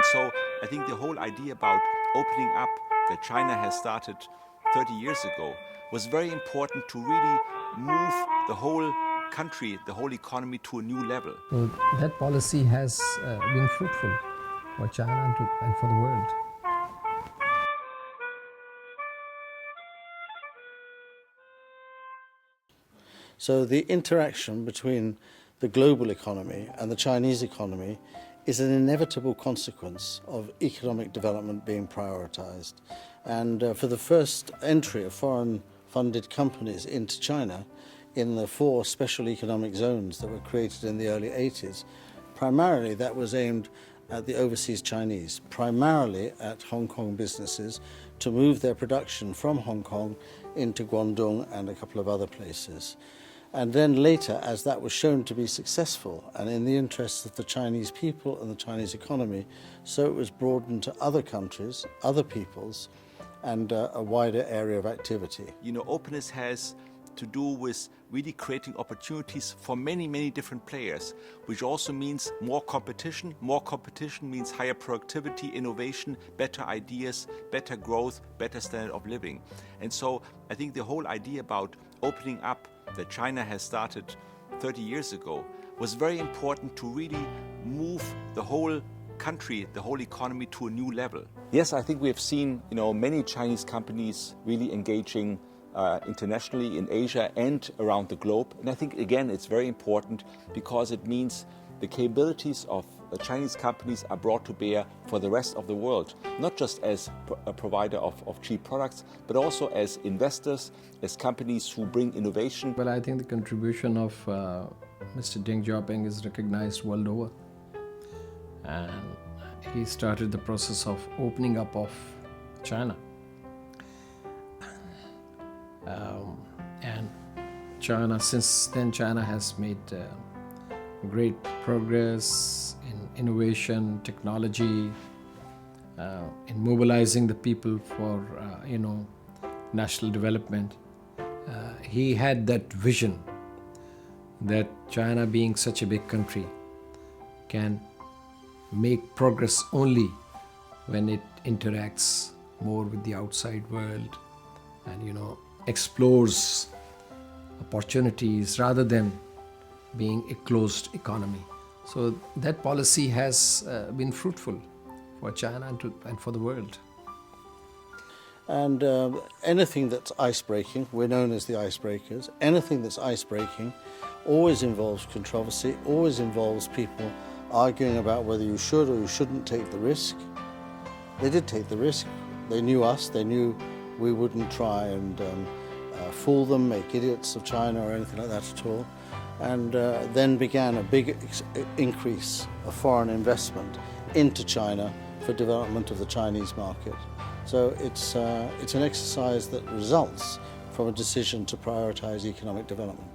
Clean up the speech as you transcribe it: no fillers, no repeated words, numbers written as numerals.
And so I think the whole idea about opening up that China has started 30 years ago was very important to really move the whole country, the whole economy to a new level. So that policy has been fruitful for China and for the world. So the interaction between the global economy and the Chinese economy is an inevitable consequence of economic development being prioritized. And for the first entry of foreign-funded companies into China in the 4 special economic zones that were created in the early 80s, primarily that was aimed at the overseas Chinese, primarily at Hong Kong businesses to move their production from Hong Kong into Guangdong and a couple of other places. And then later, as that was shown to be successful and in the interests of the Chinese people and the Chinese economy, so it was broadened to other countries, other peoples, and a wider area of activity. You know, openness has to do with really creating opportunities for many, many different players, which also means more competition. More competition means higher productivity, innovation, better ideas, better growth, better standard of living. And so I think the whole idea about opening up that China has started 30 years ago was very important to really move the whole country, the whole economy to a new level. Yes, I think we have seen, many Chinese companies really engaging internationally in Asia and around the globe. And I think, again, it's very important because it means the capabilities of the Chinese companies are brought to bear for the rest of the world, not just as a provider of cheap products, but also as investors, as companies who bring innovation. Well, I think the contribution of Mr. Deng Xiaoping is recognized world over. And he started the process of opening up of China. And China, since then, China has made great progress in innovation, technology, in mobilizing the people for, national development. He had that vision that China, being such a big country, can make progress only when it interacts more with the outside world and, explores opportunities rather than being a closed economy. So that policy has been fruitful for China and for the world. And anything that's ice-breaking, we're known as the icebreakers, anything that's ice-breaking always involves controversy, always involves people arguing about whether you should or you shouldn't take the risk. They did take the risk. They knew us. They knew we wouldn't try and fool them, make idiots of China or anything like that at all. And then began a big increase of foreign investment into China for development of the Chinese market. So it's an exercise that results from a decision to prioritize economic development.